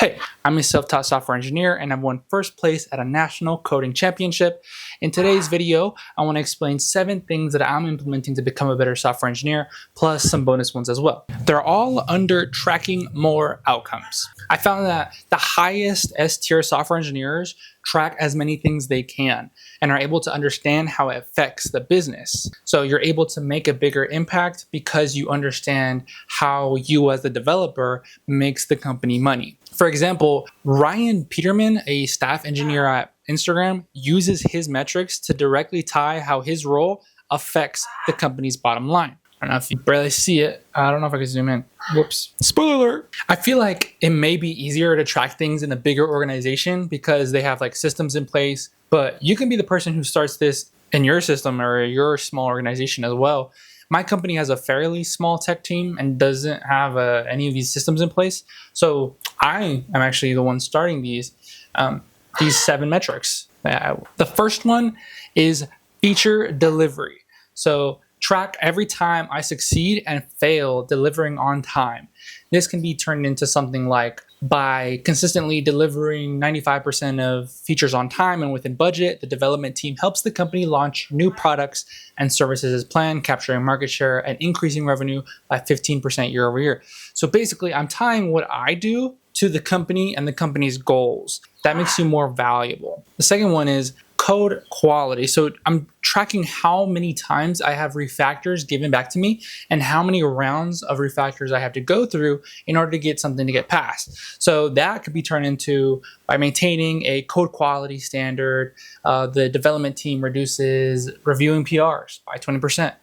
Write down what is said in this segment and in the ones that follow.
Hey, I'm a self-taught software engineer and I've won first place at a national coding championship. In today's video, I want to explain 7 things that I'm implementing to become a better software engineer, plus some bonus ones as well. They're all under tracking more outcomes. I found that the highest S-tier software engineers track as many things they can and are able to understand how it affects the business. So you're able to make a bigger impact because you understand how you as the developer makes the company money. For example, Ryan Peterman, a staff engineer at Instagram, uses his metrics to directly tie how his role affects the company's bottom line. I don't know if you barely see it. I don't know if I can zoom in. Whoops. Spoiler alert. I feel like it may be easier to track things in a bigger organization because they have like systems in place, but you can be the person who starts this in your system or your small organization as well. My company has a fairly small tech team and doesn't have any of these systems in place. So I am actually the one starting these 7 metrics. The first one is feature delivery. So track every time I succeed and fail delivering on time. This can be turned into something like, by consistently delivering 95% of features on time and within budget, the development team helps the company launch new products and services as planned, capturing market share and increasing revenue by 15% year over year. So basically, I'm tying what I do to the company and the company's goals. That makes you more valuable. The second one is code quality. So I'm tracking how many times I have refactors given back to me and how many rounds of refactors I have to go through in order to get something to get passed. So that could be turned into, by maintaining a code quality standard, the development team reduces reviewing PRs by 20%.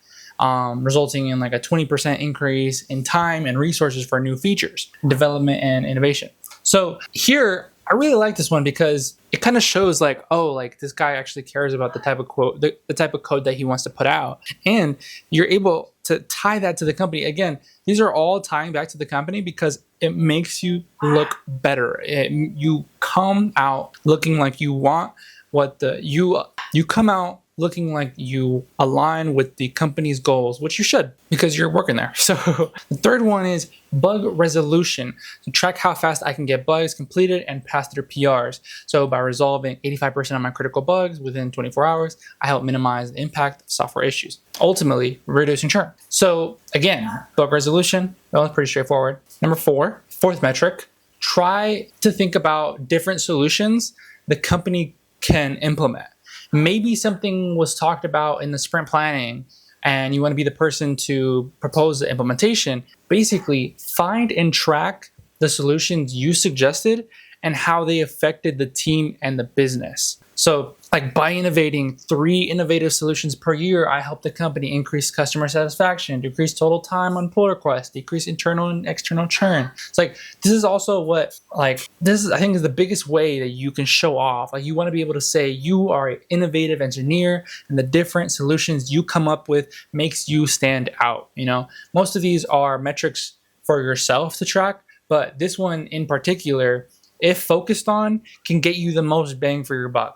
Resulting in like a 20% increase in time and resources for new features, development and innovation. So here, I really like this one because it kind of shows like, oh, like this guy actually cares about the type of the type of code that he wants to put out. And you're able to tie that to the company. Again, these are all tying back to the company because it makes you look better. You come out looking like you want what you come out looking like you align with the company's goals, which you should because you're working there. So the third one is bug resolution. So track how fast I can get bugs completed and pass through PRs. So by resolving 85% of my critical bugs within 24 hours, I help minimize the impact of software issues, ultimately reducing churn. So again, bug resolution, well, it's pretty straightforward. Number 4, fourth metric, try to think about different solutions the company can implement. Maybe something was talked about in the sprint planning and you want to be the person to propose the implementation. Basically, find and track the solutions you suggested and how they affected the team and the business. So like by innovating 3 innovative solutions per year, I help the company increase customer satisfaction, decrease total time on pull requests, decrease internal and external churn. It's like, this is also what, like, this is, I think is the biggest way that you can show off. Like you want to be able to say you are an innovative engineer and the different solutions you come up with makes you stand out. You know, most of these are metrics for yourself to track, but this one in particular, if focused on, can get you the most bang for your buck.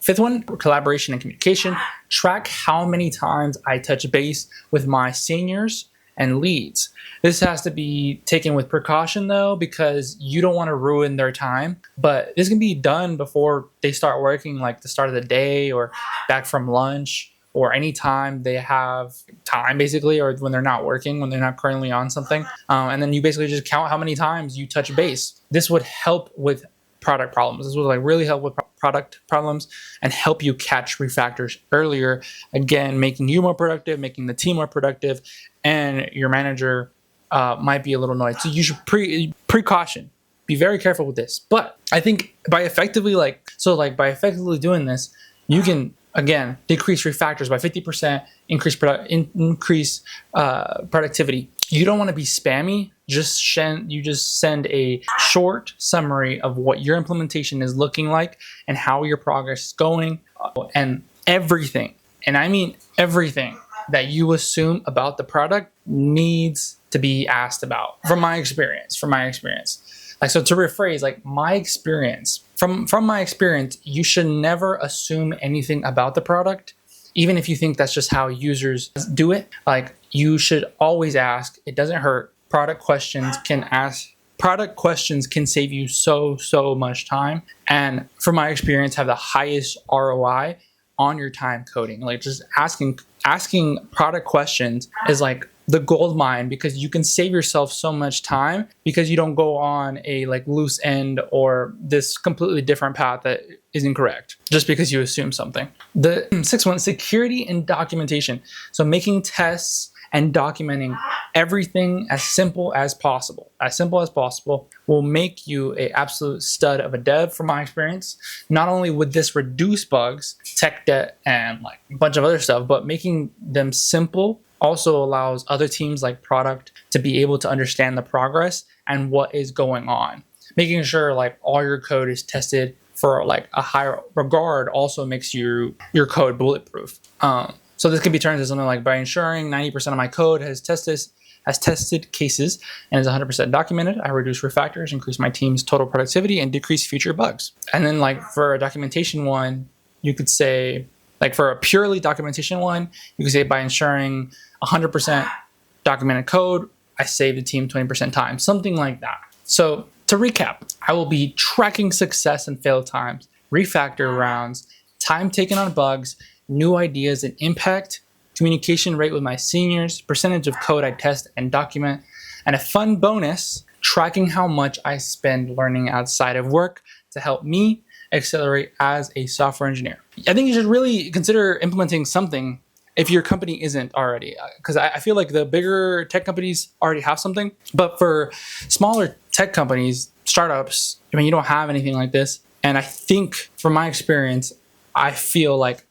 5th one, collaboration and communication. Track how many times I touch base with my seniors and leads. This has to be taken with precaution though, because you don't want to ruin their time, but this can be done before they start working, like the start of the day or back from lunch or any time they have time basically, or when they're not working, when they're not currently on something. And then you basically just count how many times you touch base. This would help with product problems. This would like really help with product problems and help you catch refactors earlier. Again, making you more productive, making the team more productive, and your manager might be a little annoyed. So you should precaution. Be very careful with this. But I think by effectively doing this, you can again decrease refactors by 50%, increase productivity. You don't want to be spammy. You just send a short summary of what your implementation is looking like and how your progress is going, and everything, and I mean everything that you assume about the product needs to be asked about. From my experience, like, so to rephrase, like my experience, from my experience, you should never assume anything about the product, even if you think that's just how users do it. Like you should always ask. It doesn't hurt. Product questions can product questions can save you so much time, and from my experience have the highest ROI on your time coding. Like just asking product questions is like the gold mine, because you can save yourself so much time because you don't go on a like loose end or this completely different path that is incorrect just because you assume something. The sixth one, security and documentation. So making tests and documenting everything as simple as possible will make you an absolute stud of a dev from my experience. Not only would this reduce bugs, tech debt, and like a bunch of other stuff, but making them simple also allows other teams like product to be able to understand the progress and what is going on. Making sure like all your code is tested for like a higher regard also makes your code bulletproof. So this can be turned into something like, by ensuring 90% of my code has tested cases and is 100% documented, I reduce refactors, increase my team's total productivity, and decrease future bugs. And then like for a documentation one, you could say, like for a purely documentation one, you could say by ensuring 100% documented code, I save the team 20% time, something like that. So to recap, I will be tracking success and fail times, refactor rounds, time taken on bugs, new ideas and impact, communication rate with my seniors, percentage of code I test and document, and a fun bonus, tracking how much I spend learning outside of work to help me accelerate as a software engineer. I think you should really consider implementing something if your company isn't already, because I feel like the bigger tech companies already have something, but for smaller tech companies, startups, I mean, you don't have anything like this. And I think from my experience, I feel like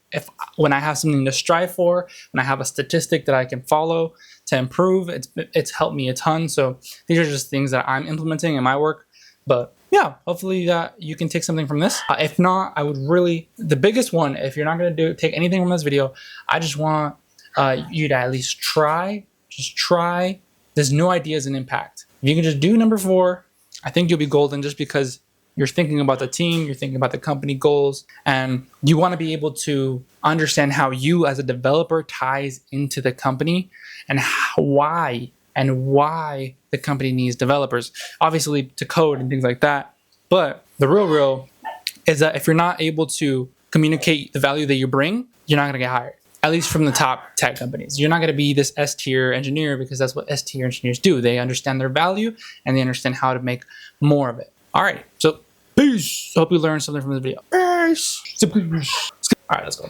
when I have something to strive for, when I have a statistic that I can follow to improve, it's helped me a ton. So these are just things that I'm implementing in my work. But yeah, hopefully that you can take something from this. If not, I would really, the biggest one, if you're not going to take anything from this video, I just want you to at least try. There's no ideas and impact. If you can just do number 4, I think you'll be golden, just because you're thinking about the team, you're thinking about the company goals, and you want to be able to understand how you as a developer ties into the company and why the company needs developers, obviously to code and things like that. But the real is that if you're not able to communicate the value that you bring, you're not going to get hired, at least from the top tech companies. You're not going to be this S-tier engineer, because that's what S-tier engineers do. They understand their value and they understand how to make more of it. All right, so peace. Hope you learned something from this video. Peace. All right, let's go.